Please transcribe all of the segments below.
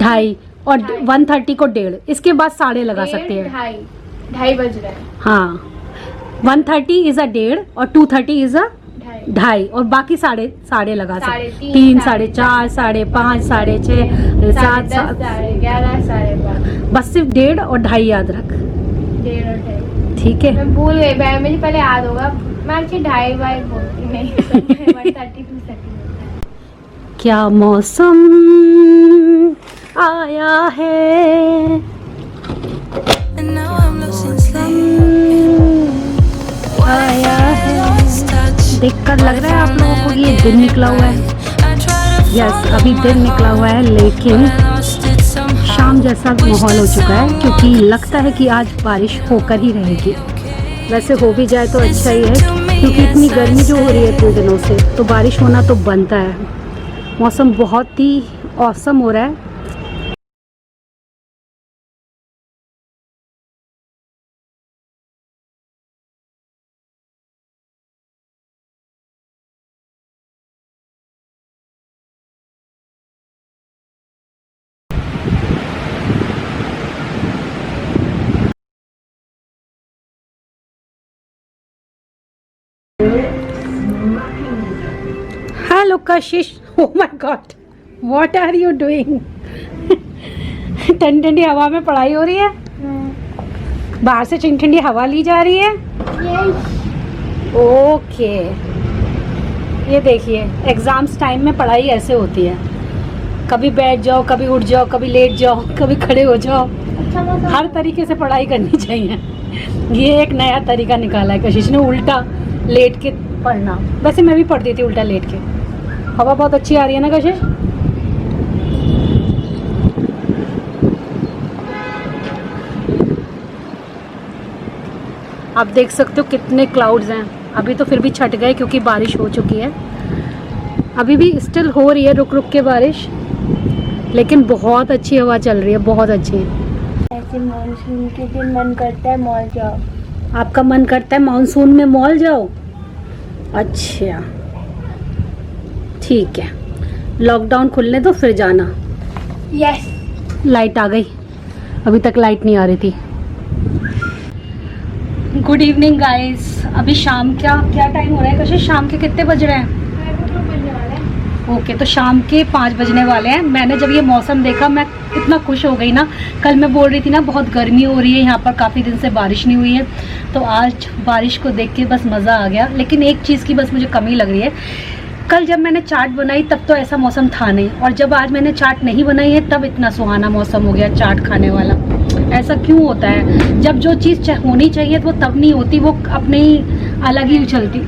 ढाई और 1:30 को 1:30, इसके बाद 1:30 लगा सकते हैं। ढाई बज रहा है। हाँ 1:30 इज अ 1:30 और 2:30 इज अ 2:30 और बाकी 1:30 लगा सकते हैं। 3, 4:30, 5:30, 6:30, 7, 11, 12:30। बस सिर्फ 1:30 और 2:30 याद रख। 1:30 और 2:30 ठीक है। मैं भूल गई, मुझे पहले याद होगा। मैं अच्छी 2:30 बोलती नहीं 1:30 2:30। क्या मौसम आया है, आया है। देखकर लग रहा है आप लोगों को ये दिन निकला हुआ है। यस अभी दिन निकला हुआ है, लेकिन शाम जैसा माहौल हो चुका है क्योंकि लगता है कि आज बारिश होकर ही रहेगी। वैसे हो भी जाए तो अच्छा ही है क्योंकि इतनी गर्मी जो हो रही है इतने दिनों से, तो बारिश होना तो बनता है। मौसम बहुत ही औसम हो रहा है। Hello Kashish, oh my God, what are you doing? ठंडी ठंडी हवा में पढ़ाई हो रही है, बाहर से ठंडी ठंडी हवा ली जा रही है। ओके ये देखिए एग्जाम्स टाइम में पढ़ाई ऐसे होती है, कभी बैठ जाओ, कभी उठ जाओ, कभी लेट जाओ, कभी खड़े हो जाओ। हर तरीके से पढ़ाई करनी चाहिए। ये एक नया तरीका निकाला है कशिश ने, उल्टा लेट के पढ़ना। वैसे मैं भी पढ़ती थी उल्टा लेट के। हवा बहुत अच्छी आ रही है ना कशिश? आप देख सकते हो कितने क्लाउड्स हैं। अभी तो फिर भी छट गए क्योंकि बारिश हो चुकी है। अभी भी स्टिल हो रही है रुक रुक के बारिश, लेकिन बहुत अच्छी हवा चल रही है, बहुत अच्छी। ऐसे मानसून के दिन मन करता है मॉल जाओ। आपका मन करता है मानसून में मॉल जाओ? अच्छा ठीक है, लॉकडाउन खुलने दो फिर जाना। यस। लाइट आ गई, अभी तक लाइट नहीं आ रही थी। गुड इवनिंग गाइस, अभी शाम क्या टाइम हो रहा है कशिश? शाम के कितने बज रहे हैं? ओके तो शाम के 5 बजने वाले हैं। मैंने जब ये मौसम देखा मैं इतना खुश हो गई ना। कल मैं बोल रही थी ना बहुत गर्मी हो रही है यहाँ पर, काफ़ी दिन से बारिश नहीं हुई है, तो आज बारिश को देख के बस मज़ा आ गया। लेकिन एक चीज़ की बस मुझे कमी लग रही है, कल जब मैंने चाट बनाई तब तो ऐसा मौसम था नहीं, और जब आज मैंने चाट नहीं बनाई है तब इतना सुहाना मौसम हो गया चाट खाने वाला। ऐसा क्यों होता है? जब जो चीज़ होनी चाहिए तो वो तब नहीं होती, वो अपने ही अलग ही उछलती।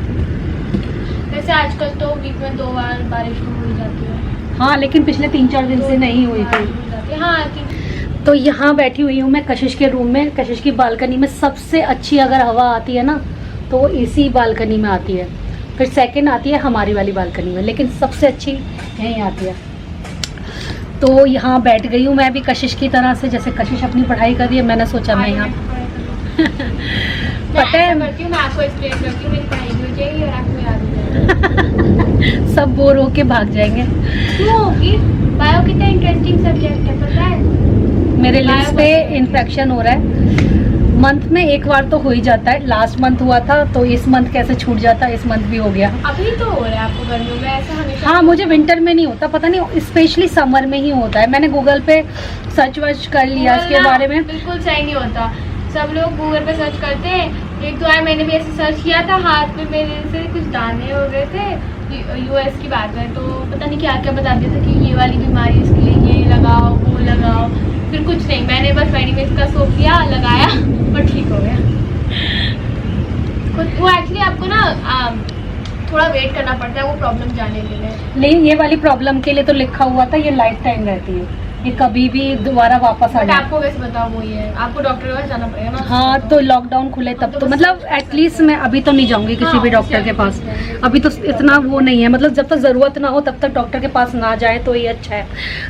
वैसे आजकल तो वीक में 2 बार बारिश हो जाती है। हाँ लेकिन पिछले 3-4 दिन से नहीं हुई थी। हाँ तो यहाँ बैठी हुई हूँ मैं कशिश के रूम में, कशिश की बालकनी में। सबसे अच्छी अगर हवा आती है ना तो वो इसी बालकनी में आती है, फिर सेकंड आती है हमारी वाली बालकनी में, लेकिन सबसे अच्छी यहीं आती है। तो यहाँ बैठ गई हूँ मैं भी कशिश की तरह से, जैसे कशिश अपनी पढ़ाई कर रही है, मैंने सोचा मैं यहाँ पता है मैं आपको एक्सप्लेन करती हूँ, मेरी पढ़ाई हो जाएगी और आपको याद हो जाएगा। सब बोर होके भाग जाएंगे। क्यों होगी? बायो कितना इंटरेस्टिंग सब्जेक्ट है पता है? मेरे लिप्स पे इन्फेक्शन हो रहा है। मंथ में एक बार तो हो ही जाता है, लास्ट मंथ हुआ था तो इस मंथ कैसे छूट जाता है, इस मंथ भी हो गया। अभी तो हो रहा है आपको गर्मियों में? ऐसा हमेशा? हाँ मुझे विंटर में नहीं होता, पता नहीं स्पेशली समर में ही होता है। मैंने गूगल पे सर्च वर्च कर लिया इसके बारे में। बिल्कुल सही नहीं होता, सब लोग गूगल पे सर्च करते हैं। 1-2 बार मैंने भी ऐसे सर्च किया था, हाथ में मेरे से कुछ दाने हो गए थे, यूएस की बात है, तो पता नहीं क्या क्या बताते थे कि ये वाली बीमारी इसके लिए ये लगाओ वो लगाओ, फिर कुछ नहीं, मैंने बस मेडिमिक्स का सोप लिया लगाया और ठीक हो गया। वो एक्चुअली आपको ना थोड़ा वेट करना पड़ता है वो प्रॉब्लम जाने के लिए। नहीं ये वाली प्रॉब्लम के लिए तो लिखा हुआ था ये लाइफ टाइम रहती है, ये कभी भी दोबारा वापस आ जाए। आपको कैसे बताओ वो ये आपको डॉक्टर के पास जाना पड़ेगा ना? हाँ तो लॉकडाउन खुले तब तो मतलब एटलीस्ट मैं अभी तो नहीं जाऊंगी किसी भी डॉक्टर के पास, अभी तो इतना वो नहीं है, मतलब जब तक ज़रूरत ना हो तब तक डॉक्टर के पास ना जाए तो ये अच्छा है।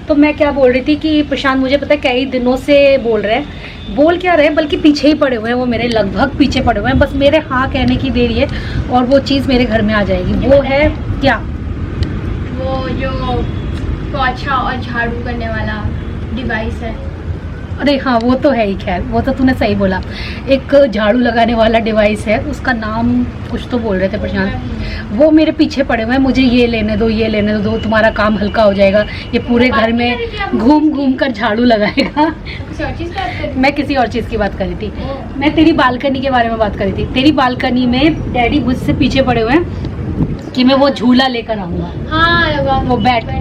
तो मैं क्या बोल रही थी कि प्रशांत मुझे पता है कई दिनों से बोल रहे हैं, बोल क्या रहे बल्कि पीछे ही पड़े हुए हैं वो, मेरे लगभग पीछे पड़े हुए हैं, बस मेरे हाँ कहने की देरी है और वो चीज़ मेरे घर में आ जाएगी। वो है क्या? वो जो पोछा और झाड़ू करने वाला डिवाइस है। अरे हाँ, वो तो है ही, खैर वो तो तूने सही बोला। एक झाड़ू लगाने वाला डिवाइस है, उसका नाम कुछ तो बोल रहे थे प्रशांत। वो मेरे पीछे पड़े हुए हैं, मुझे ये लेने दो, ये लेने दो, तुम्हारा काम हल्का हो जाएगा, ये पूरे घर में घूम घूम कर झाड़ू लगाएगा। किसी और चीज़ की बात कर रही मैं किसी और चीज़ की बात कर रही थी, हो? मैं तेरी बालकनी के बारे में बात कर रही थी। तेरी बालकनी में डैडी मुझसे पीछे पड़े हुए हैं कि मैं वो झूला लेकर आऊँगा। हाँ लगा वो बैठ बट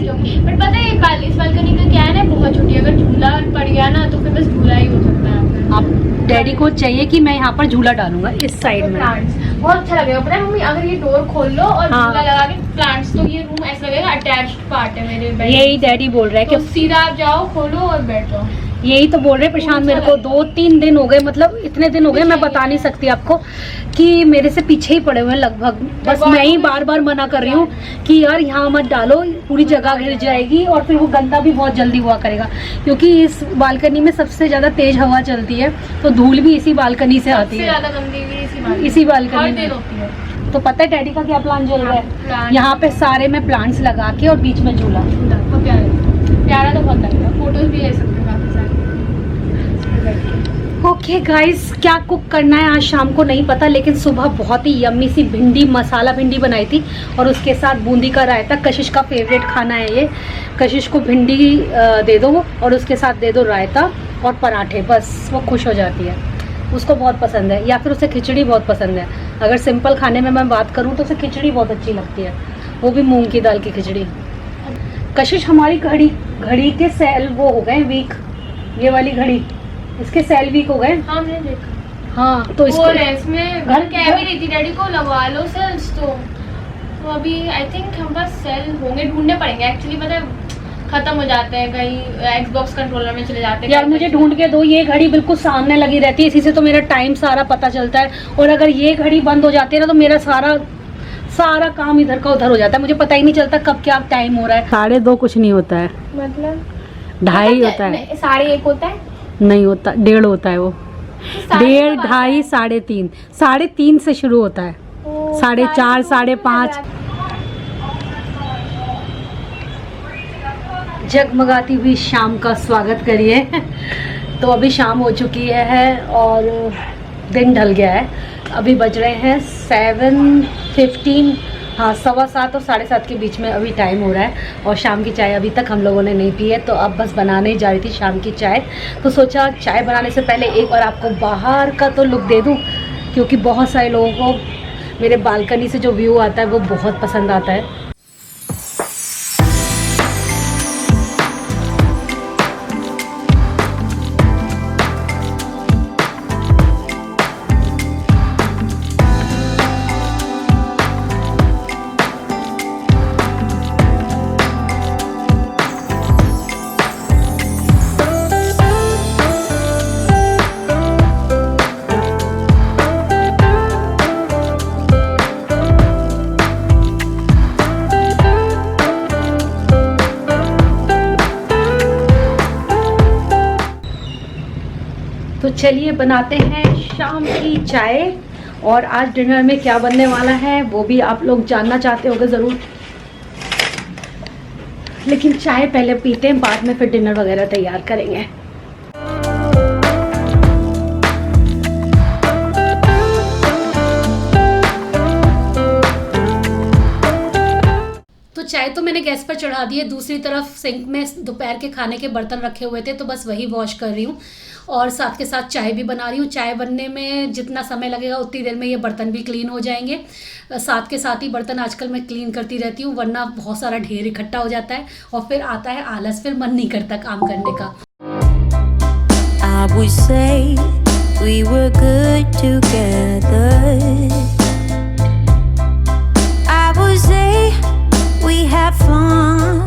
पता है इस बालकनी का क्या है ना, बहुत छोटी है, अगर झूला पड़ गया ना तो फिर बस झूला ही हो सकता है। आप डैडी को चाहिए कि मैं यहाँ पर झूला डालूंगा इस साइड में। प्लांट्स बहुत अच्छा लगेगा, पता है मम्मी, अगर ये डोर खोल लो और हाँ। झूला लगा के प्लांट्स, तो ये रूम ऐसा लगेगा अटैच्ड पार्ट है मेरे बेड। यही डैडी बोल रहे हैं तो कि सीधा आप जाओ, खोलो और बैठ जाओ। यही तो बोल रहे प्रशांत, मेरे को 2-3 दिन हो गए, मतलब इतने दिन हो गए मैं बता नहीं सकती आपको, कि मेरे से पीछे ही पड़े हुए हैं लगभग। बस मैं ही बार बार मना कर रही हूँ कि यार यहाँ मत डालो, पूरी जगह घिर जाएगी और फिर वो गंदा भी बहुत जल्दी हुआ करेगा, क्योंकि इस बालकनी में सबसे ज्यादा तेज हवा चलती है, तो धूल भी इसी बालकनी से आती सबसे है, ज्यादा गंदी भी इसी बालकनी हर में। दिन होती है। तो पता है डैडी का क्या प्लान चल रहा है, प्लांट यहाँ पे सारे में प्लांट्स लगा के और बीच में झूला। बहुत प्यारा तो बहुत लगेगा, फोटोज भी ले सकते हैं काफी सारे। ओके गाइस, क्या कुक करना है आज शाम को नहीं पता, लेकिन सुबह बहुत ही यम्मी सी भिंडी, मसाला भिंडी बनाई थी और उसके साथ बूंदी का रायता। कशिश का फेवरेट खाना है ये, कशिश को भिंडी दे दो और उसके साथ दे दो रायता और पराठे, बस वो खुश हो जाती है, उसको बहुत पसंद है। या फिर उसे खिचड़ी बहुत पसंद है। अगर सिंपल खाने में मैं बात करूँ तो उसे खिचड़ी बहुत अच्छी लगती है, वो भी मूंग की दाल की खिचड़ी। कशिश, हमारी घड़ी के सेल वो हो गए वीक, ये वाली घड़ी, इसके सेल वीक हो गए। हाँ हमने देखा। हाँ तो इसको इसमें घर कह भी रही थी डैडी को लगवा लो सेल्स, तो अभी आई थिंक हम पास सेल होंगे, ढूंढने पड़ेंगे एक्चुअली, पता है खत्म हो जाते हैं, कहीं एक्सबॉक्स कंट्रोलर में चले जाते हैं। यार मुझे ढूंढ के दो, ये घड़ी बिल्कुल सामने लगी रहती है, इसी से तो मेरा टाइम सारा पता चलता है, और अगर ये घड़ी बंद हो जाती है ना तो मेरा सारा काम इधर का उधर हो जाता है, मुझे पता ही नहीं चलता कब क्या टाइम हो रहा है। 2:30 कुछ नहीं होता है, मतलब 2:30 होता है, 1:30 होता है, नहीं होता, 1:30 होता है वो, 1:30, 2:30, 3:30, 3:30 से शुरू होता है, 4:30, 5:30। जगमगाती हुई शाम का स्वागत करिए। तो अभी शाम हो चुकी है और दिन ढल गया है, अभी बज रहे हैं 7:15, हाँ 7:15 और 7:30 के बीच में अभी टाइम हो रहा है, और शाम की चाय अभी तक हम लोगों ने नहीं पी है, तो अब बस बनाने ही जा रही थी शाम की चाय। तो सोचा चाय बनाने से पहले एक बार आपको बाहर का तो लुक दे दूँ, क्योंकि बहुत सारे लोगों को मेरे बालकनी से जो व्यू आता है वो बहुत पसंद आता है। तो चलिए बनाते हैं शाम की चाय, और आज डिनर में क्या बनने वाला है वो भी आप लोग जानना चाहते होंगे ज़रूर, लेकिन चाय पहले पीते हैं, बाद में फिर डिनर वगैरह तैयार करेंगे। तो चाय तो मैंने गैस पर चढ़ा दी है, दूसरी तरफ सिंक में दोपहर के खाने के बर्तन रखे हुए थे, तो बस वही वॉश कर रही हूँ, और साथ के साथ चाय भी बना रही हूँ। चाय बनने में जितना समय लगेगा उतनी देर में ये बर्तन भी क्लीन हो जाएंगे। साथ के साथ ही बर्तन आजकल मैं क्लीन करती रहती हूँ, वरना बहुत सारा ढेर इकट्ठा हो जाता है और फिर आता है आलस, फिर मन नहीं करता काम करने का। I would say we were good together. I would say we had fun,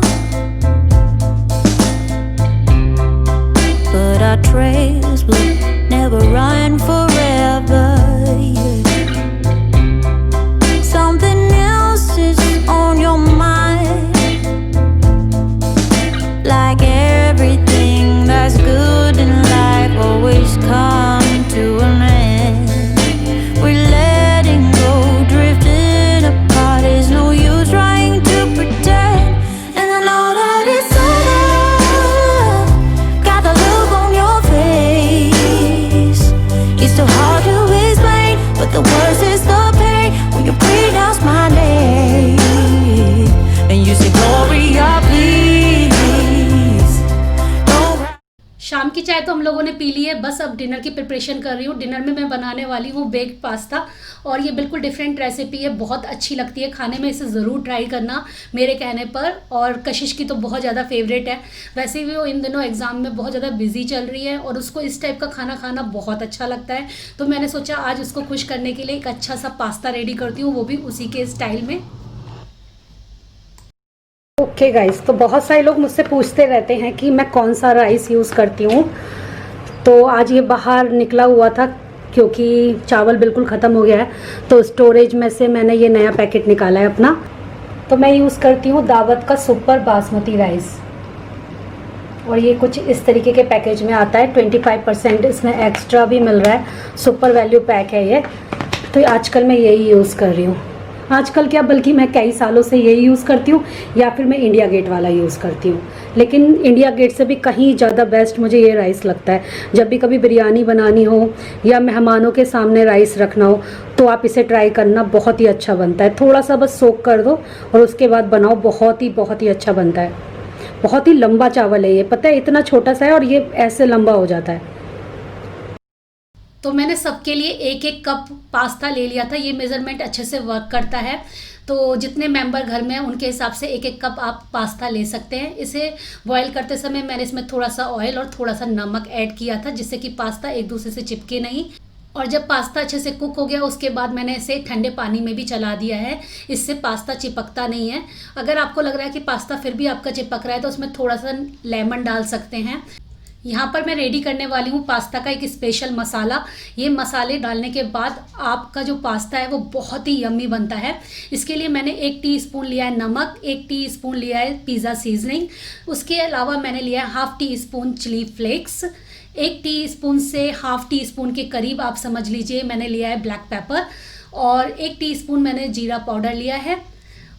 but our trails will never run forever. Yeah. Something else is on your mind, like everything that's good in life always come to an end. We're letting की चाय तो हम लोगों ने P ली है, बस अब dinner की प्रिपरेशन कर रही हूँ। डिनर में मैं बनाने वाली हूँ बेक्ड पास्ता, और ये बिल्कुल डिफरेंट रेसिपी है, बहुत अच्छी लगती है खाने में, इसे ज़रूर ट्राई करना मेरे कहने पर। और कशिश की तो बहुत ज़्यादा फेवरेट है, वैसे भी वो इन दिनों एग्ज़ाम में बहुत ज़्यादा बिजी चल रही है और उसको इस टाइप का खाना खाना बहुत अच्छा लगता है। तो मैंने सोचा आज उसको खुश करने के लिए एक अच्छा सा पास्ता रेडी करती हूँ, वो भी उसी के स्टाइल में। ओके गाइस, तो बहुत सारे लोग मुझसे पूछते रहते हैं कि मैं कौन सा राइस यूज़ करती हूँ। तो आज ये बाहर निकला हुआ था क्योंकि चावल बिल्कुल ख़त्म हो गया है, तो स्टोरेज में से मैंने ये नया पैकेट निकाला है अपना। तो मैं यूज़ करती हूँ दावत का सुपर बासमती राइस, और ये कुछ इस तरीके के पैकेज में आता है। 25% इसमें एक्स्ट्रा भी मिल रहा है, सुपर वैल्यू पैक है ये। तो आजकल मैं यही यूज़ कर रही हूँ, आजकल क्या बल्कि मैं कई सालों से यही यूज़ करती हूँ, या फिर मैं इंडिया गेट वाला यूज़ करती हूँ। लेकिन इंडिया गेट से भी कहीं ज़्यादा बेस्ट मुझे ये राइस लगता है। जब भी कभी बिरयानी बनानी हो या मेहमानों के सामने राइस रखना हो तो आप इसे ट्राई करना, बहुत ही अच्छा बनता है। थोड़ा सा बस सोक कर दो और उसके बाद बनाओ, बहुत ही अच्छा बनता है। बहुत ही लंबा चावल है ये, पता है इतना छोटा सा है और ये ऐसे लंबा हो जाता है। तो मैंने सबके लिए एक एक कप पास्ता ले लिया था, ये मेज़रमेंट अच्छे से वर्क करता है। तो जितने मेंबर घर में हैं उनके हिसाब से एक एक कप आप पास्ता ले सकते हैं। इसे बॉईल करते समय मैंने इसमें थोड़ा सा ऑयल और थोड़ा सा नमक ऐड किया था, जिससे कि पास्ता एक दूसरे से चिपके नहीं। और जब पास्ता अच्छे से कुक हो गया उसके बाद मैंने इसे ठंडे पानी में भी चला दिया है, इससे पास्ता चिपकता नहीं है। अगर आपको लग रहा है कि पास्ता फिर भी आपका चिपक रहा है तो उसमें थोड़ा सा लेमन डाल सकते हैं। यहाँ पर मैं रेडी करने वाली हूँ पास्ता का एक स्पेशल मसाला। ये मसाले डालने के बाद आपका जो पास्ता है वो बहुत ही यम्मी बनता है। इसके लिए मैंने 1 टीस्पून लिया है नमक, 1 टीस्पून लिया है पिज़्ज़ा सीजनिंग, उसके अलावा मैंने लिया है ½ टीस्पून चिली फ्लेक्स, 1 टीस्पून से ½ टीस्पून के करीब आप समझ लीजिए मैंने लिया है ब्लैक पेपर, और 1 टीस्पून मैंने जीरा पाउडर लिया है,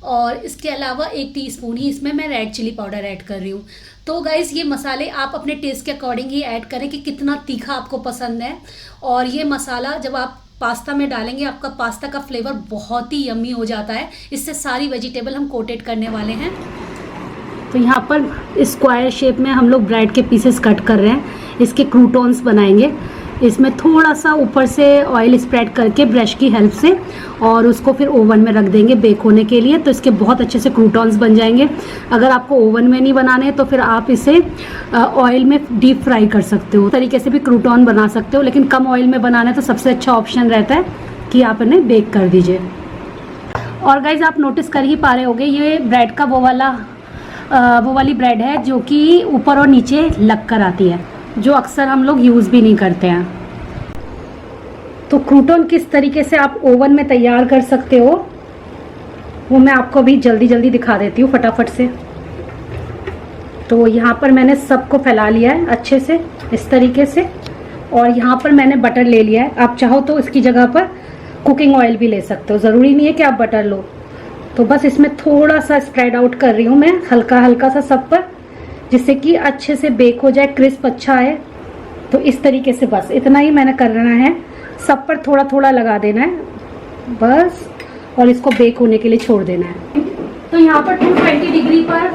और इसके अलावा 1 टीस्पून ही इसमें मैं रेड चिली पाउडर ऐड कर रही हूँ। तो गाइस ये मसाले आप अपने टेस्ट के अकॉर्डिंग ही ऐड करें कि कितना तीखा आपको पसंद है। और ये मसाला जब आप पास्ता में डालेंगे आपका पास्ता का फ्लेवर बहुत ही यम्मी हो जाता है। इससे सारी वेजिटेबल हम कोटेड करने वाले हैं। तो यहाँ पर स्क्वायर शेप में हम लोग ब्रेड के पीसेस कट कर रहे हैं, इसके क्रूटॉन्स बनाएंगे। इसमें थोड़ा सा ऊपर से ऑयल स्प्रेड करके ब्रश की हेल्प से, और उसको फिर ओवन में रख देंगे बेक होने के लिए, तो इसके बहुत अच्छे से क्रूटॉन्स बन जाएंगे। अगर आपको ओवन में नहीं बनाने तो फिर आप इसे ऑयल में डीप फ्राई कर सकते हो, तरीके से भी क्रूटॉन बना सकते हो। लेकिन कम ऑयल में बनाना है तो सबसे अच्छा ऑप्शन रहता है कि आप इन्हें बेक कर दीजिए। और गाइज आप नोटिस कर ही पा रहे होंगे ये ब्रेड का वो वाली ब्रेड है जो कि ऊपर और नीचे लग कर आती है, जो अक्सर हम लोग यूज़ भी नहीं करते हैं। तो क्रूटॉन किस तरीके से आप ओवन में तैयार कर सकते हो वो मैं आपको अभी जल्दी दिखा देती हूँ फटाफट से। तो यहाँ पर मैंने सबको फैला लिया है अच्छे से इस तरीके से, और यहाँ पर मैंने बटर ले लिया है। आप चाहो तो इसकी जगह पर कुकिंग ऑयल भी ले सकते हो, ज़रूरी नहीं है कि आप बटर लो। तो बस इसमें थोड़ा सा स्प्रेड आउट कर रही हूँ मैं, हल्का सा सब पर, जिससे कि अच्छे से बेक हो जाए, क्रिस्प अच्छा है। तो इस तरीके से बस इतना ही मैंने करना है, सब पर थोड़ा लगा देना है बस, और इसको बेक होने के लिए छोड़ देना है। तो यहाँ पर 220 डिग्री पर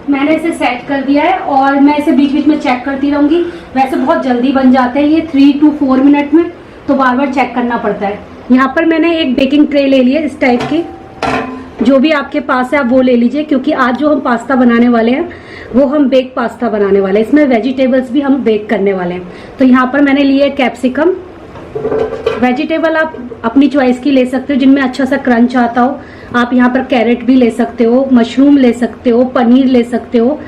मैंने इसे सेट कर दिया है, और मैं इसे बीच में चेक करती रहूँगी। वैसे बहुत जल्दी बन जाते हैं ये 3 to 4 मिनट में, तो बार चेक करना पड़ता है। यहाँ पर मैंने एक बेकिंग ट्रे ले ली है इस टाइप की, जो भी आपके पास है आप वो ले लीजिए, क्योंकि आज जो हम पास्ता बनाने वाले हैं वो हम बेक पास्ता बनाने वाले हैं। इसमें वेजिटेबल्स भी हम बेक करने वाले हैं। तो यहाँ पर मैंने लिए कैप्सिकम। वेजिटेबल आप अपनी चॉइस की ले सकते हो, जिनमें अच्छा सा क्रंच आता हो। आप यहाँ पर कैरेट भी ले सकते हो, मशरूम ले सकते हो, पनीर ले सकते हो,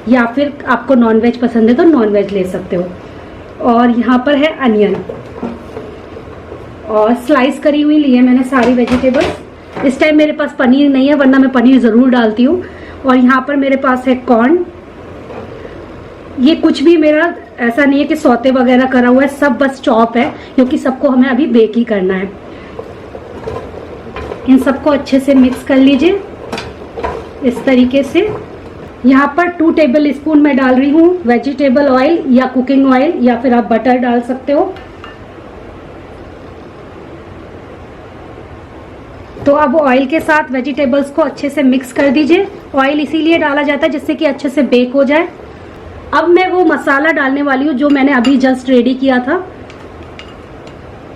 या फिर आपको नॉनवेज पसंद है तो नॉनवेज ले सकते हो। और यहाँ पर है अनियन, और स्लाइस करी हुई ली है मैंने सारी वेजिटेबल्स। इस टाइम मेरे पास पनीर नहीं है, वरना मैं पनीर ज़रूर डालती हूँ। और यहाँ पर मेरे पास है कॉर्न। ये कुछ भी मेरा ऐसा नहीं है कि सौते वगैरह करा हुआ है, सब बस चॉप है, क्योंकि सबको हमें अभी बेक ही करना है। इन सबको अच्छे से मिक्स कर लीजिए इस तरीके से। यहाँ पर 2 टेबल स्पून मैं डाल रही हूँ वेजिटेबल ऑयल या कुकिंग ऑयल, या फिर आप बटर डाल सकते हो। तो अब ऑयल के साथ वेजिटेबल्स को अच्छे से मिक्स कर दीजिए। ऑयल इसीलिए डाला जाता है जिससे कि अच्छे से बेक हो जाए। अब मैं वो मसाला डालने वाली हूँ जो मैंने अभी जस्ट रेडी किया था।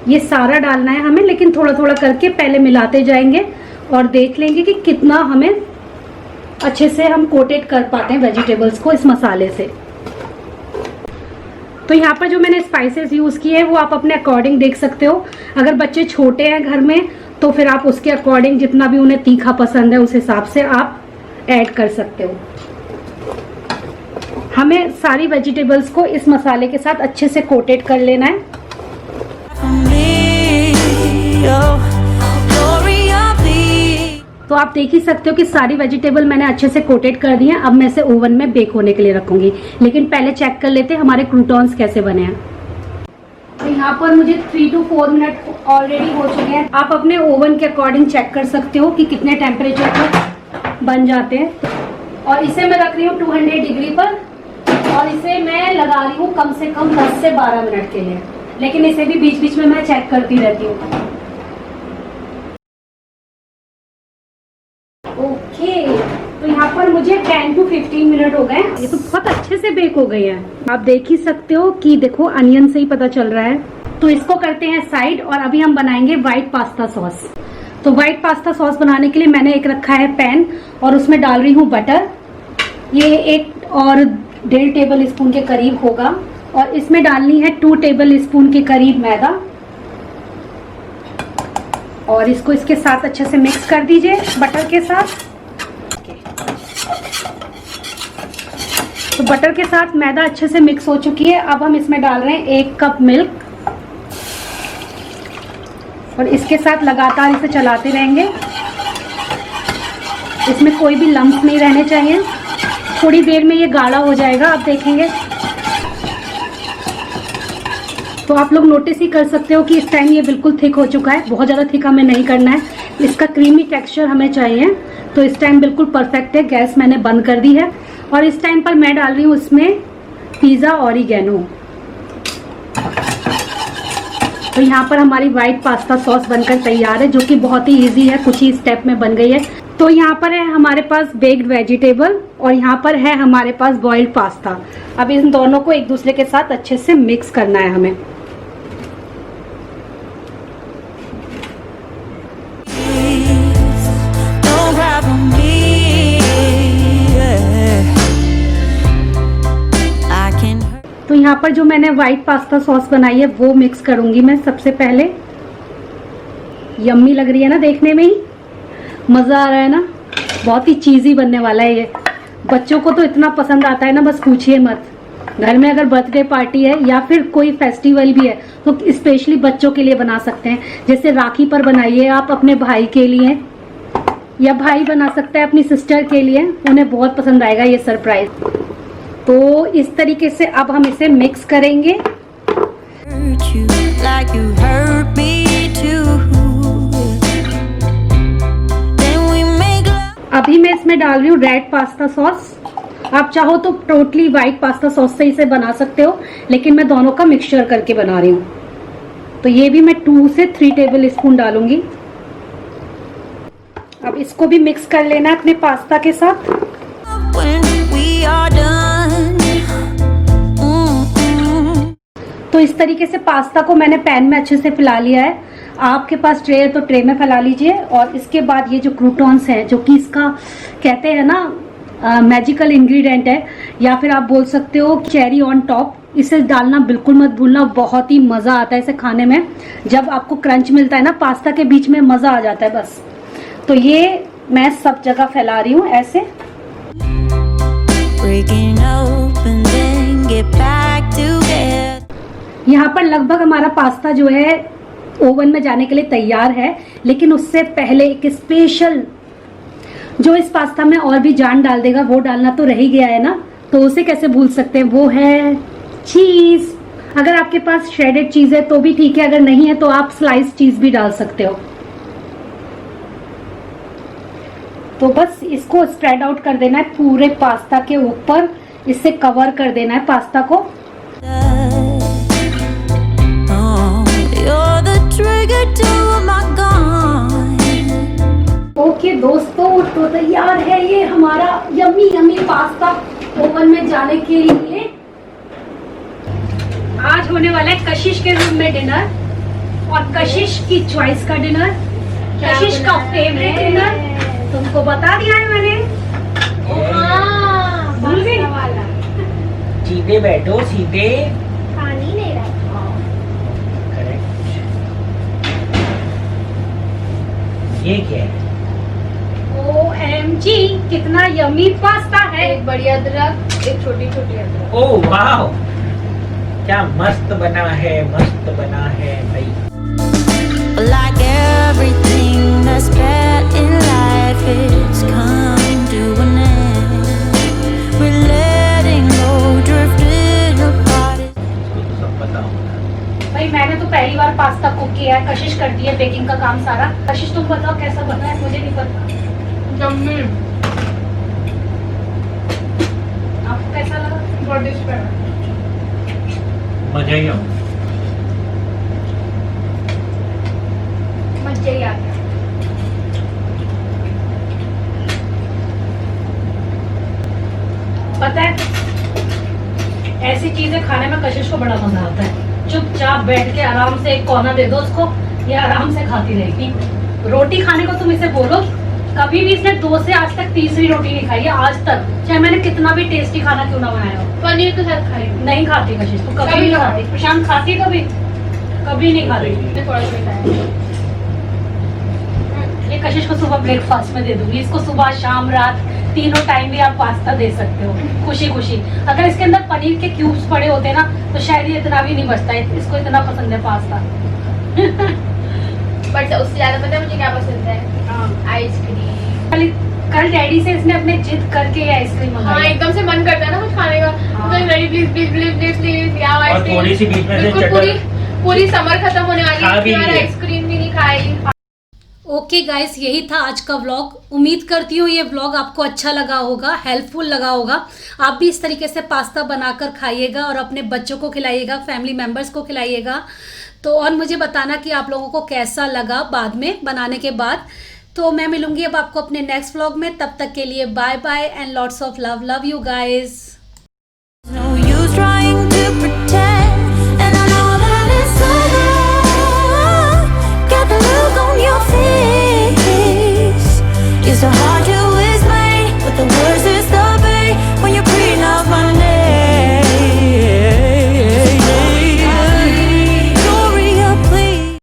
ये सारा डालना है हमें, लेकिन थोड़ा थोड़ा करके पहले मिलाते जाएंगे और देख लेंगे कि कितना हमें अच्छे से हम कोटेड कर पाते हैं वेजिटेबल्स को इस मसाले से। तो यहाँ पर जो मैंने स्पाइसेस यूज किए हैं वो आप अपने अकॉर्डिंग देख सकते हो। अगर बच्चे छोटे हैं घर में तो फिर आप उसके अकॉर्डिंग जितना भी उन्हें तीखा पसंद है उस हिसाब से आप ऐड कर सकते हो। हमें सारी वेजिटेबल्स को इस मसाले के साथ अच्छे से कोटेड कर लेना है। तो आप देख ही सकते हो कि सारी वेजिटेबल मैंने अच्छे से कोटेड कर दी हैं। अब मैं इसे ओवन में बेक होने के लिए रखूंगी, लेकिन पहले चेक कर लेते हैं हमारे क्रूटॉन्स कैसे बने हैं। तो यहाँ पर मुझे 3 to 4 मिनट ऑलरेडी हो चुके हैं। आप अपने ओवन के अकॉर्डिंग चेक कर सकते हो कि कितने टेम्परेचर पर बन जाते हैं। और इसे मैं रख रही हूँ 200 डिग्री पर, और इसे मैं लगा रही हूँ कम से कम 10 से 12 मिनट के लिए, लेकिन इसे भी बीच बीच में मैं चेक करती रहती हूँ। ओके, तो यहाँ पर मुझे 10 to 15 मिनट हो गए। ये तो बहुत अच्छे से बेक हो गए हैं। आप देख ही सकते हो कि देखो अनियन से ही पता चल रहा है। तो इसको करते हैं साइड, और अभी हम बनाएंगे व्हाइट पास्ता सॉस। तो व्हाइट पास्ता सॉस बनाने के लिए मैंने एक रखा है पैन, और उसमें डाल रही हूँ बटर। ये 1 और 1.5 टेबल स्पून के करीब होगा, और इसमें डालनी है 2 टेबल स्पून के करीब मैदा, और इसको इसके साथ अच्छे से मिक्स कर दीजिए बटर के साथ। तो बटर के साथ मैदा अच्छे से मिक्स हो चुकी है। अब हम इसमें डाल रहे हैं 1 कप मिल्क, और इसके साथ लगातार इसे चलाते रहेंगे। इसमें कोई भी लम्स नहीं रहने चाहिए। थोड़ी देर में ये गाढ़ा हो जाएगा, आप देखेंगे। तो आप लोग नोटिस ही कर सकते हो कि इस टाइम ये बिल्कुल थिक हो चुका है। बहुत ज़्यादा थिक हमें नहीं करना है, इसका क्रीमी टेक्सचर हमें चाहिए। तो इस टाइम बिल्कुल परफेक्ट है। गैस मैंने बंद कर दी है, और इस टाइम पर मैं डाल रही हूँ इसमें पिज़्ज़ा ऑरिगेनो। तो यहाँ पर हमारी व्हाइट पास्ता सॉस बनकर तैयार है, जो कि बहुत ही इजी है, कुछ ही स्टेप में बन गई है। तो यहाँ पर है हमारे पास बेक्ड वेजिटेबल, और यहाँ पर है हमारे पास बॉइल्ड पास्ता। अब इन दोनों को एक दूसरे के साथ अच्छे से मिक्स करना है हमें। तो यहाँ पर जो मैंने व्हाइट पास्ता सॉस बनाई है वो मिक्स करूंगी मैं सबसे पहले। यम्मी लग रही है ना, देखने में ही मजा आ रहा है ना। बहुत ही चीजी बनने वाला है ये। बच्चों को तो इतना पसंद आता है ना, बस पूछिए मत। घर में अगर बर्थडे पार्टी है या फिर कोई फेस्टिवल भी है तो स्पेशली बच्चों के लिए बना सकते हैं। जैसे राखी पर बनाइए आप अपने भाई के लिए, या भाई बना सकता है अपनी सिस्टर के लिए, उन्हें बहुत पसंद आएगा ये सरप्राइज। तो इस तरीके से अब हम इसे मिक्स करेंगे। अभी मैं इसमें डाल रही हूँ रेड पास्ता सॉस। आप चाहो तो टोटली व्हाइट पास्ता सॉस से इसे बना सकते हो, लेकिन मैं दोनों का मिक्सचर करके बना रही हूँ। तो ये भी मैं 2 से 3 टेबल स्पून डालूंगी। अब इसको भी मिक्स कर लेना है अपने पास्ता के साथ। तो इस तरीके से पास्ता को मैंने पैन में अच्छे से फैला लिया है। आपके पास ट्रे है तो ट्रे में फैला लीजिए। और इसके बाद ये जो क्रूटॉन्स है, जो कि इसका कहते हैं ना मैजिकल इंग्रेडिएंट है, या फिर आप बोल सकते हो चेरी ऑन टॉप, इसे डालना बिल्कुल मत भूलना। बहुत ही मजा आता है इसे खाने में। जब आपको क्रंच मिलता है ना पास्ता के बीच में, मजा आ जाता है बस। तो ये मैं सब जगह फैला रही हूँ ऐसे। यहाँ पर लगभग हमारा पास्ता जो है ओवन में जाने के लिए तैयार है, लेकिन उससे पहले एक स्पेशल जो इस पास्ता में और भी जान डाल देगा, वो डालना तो रह ही गया है ना। तो उसे कैसे भूल सकते हैं, वो है चीज। अगर आपके पास श्रेडेड चीज है तो भी ठीक है, अगर नहीं है तो आप स्लाइस चीज भी डाल सकते हो। तो बस इसको स्प्रेड आउट कर देना है पूरे पास्ता के ऊपर, इससे कवर कर देना है पास्ता को। ओके दोस्तों, तो तैयार है ये हमारा यम्मी यम्मी पास्ता ओवन में जाने के लिए। आज होने वाला है कशिश के रूम में डिनर और कशिश की चॉइस का डिनर, कशिश का फेवरेट डिनर तुमको बता दिया है मैंने। भूल गई? सीधे बैठो, सीधे। पानी नहीं रहा। करेक्ट। ये क्या है? OMG कितना यम्मी पास्ता है। एक बड़ी अदरक, एक छोटी छोटी अदरक। ओह वाह, क्या मस्त बना है, मस्त बना है भाई। Like everything that's bad in life is come to an end. We're letting go, drifting apart. इसको तो सब पता होगा। भाई मैंने तो पहली बार पास्ता कुक किया है, कशिश करती है बेकिंग का काम सारा। कशिश तुम बताओ कैसा बना है, मुझे नहीं पता। जम्मी। आपको कैसा लगा? बहुत डिश मजा ही आऊँ। मजा ही आ गया। पता है ऐसी चीजें खाने में कशिश को बड़ा मजा आता है। चुपचाप बैठ के आराम से एक कोना दे दो उसको, ये आराम से खाती रहेगी। रोटी खाने को तुम इसे बोलो, कभी भी इसने 2 से आज तक तीसरी रोटी नहीं खाई है आज तक, चाहे मैंने कितना भी टेस्टी खाना क्यों ना बनाया हो। पनीर के साथ खाई। नहीं खाती कशिश तो, कभी नहीं खाती। प्रशांत खाती है कभी? कभी नहीं खाती। थोड़ा सा खाया। ये कशिश को सुबह ब्रेकफास्ट में दे दूंगी। इसको सुबह शाम रात तीनों टाइम भी आप पास्ता दे सकते हो खुशी खुशी। अगर इसके अंदर पनीर के क्यूब्स पड़े होते ना तो शायद ये इतना भी नहीं बचता है। इसको इतना पसंद है पास्ता। बट उससे ज्यादा पता है मुझे क्या पसंद है? आइसक्रीम। कल डैडी से इसने अपने जिद करके आइसक्रीम हाँ, मंगाई। एकदम से मन करता है ना कुछ खाने का। हाँ। Daddy please please please please please या और आइसक्रीम। थोड़ी सी बीच में से बिल्कुल चटर पूरी समर खत्म होने वाली खा है, भी लिए। आइसक्रीम भी नहीं खाई। ओके गाइस, यही था आज का व्लॉग। उम्मीद करती हूँ ये व्लॉग आपको अच्छा लगा होगा, हेल्पफुल लगा होगा। आप भी इस तरीके से पास्ता बनाकर खाइएगा और अपने बच्चों को खिलाइएगा, फैमिली मेम्बर्स को खिलाइएगा। तो और मुझे बताना कि आप लोगों को कैसा लगा बाद में बनाने के बाद। तो मैं मिलूंगी अब आपको अपने नेक्स्ट व्लॉग में। तब तक के लिए bye bye and lots of love. Love you guys. No use trying to pretend, and I know that it's over. Got the look on your face. It's so hard.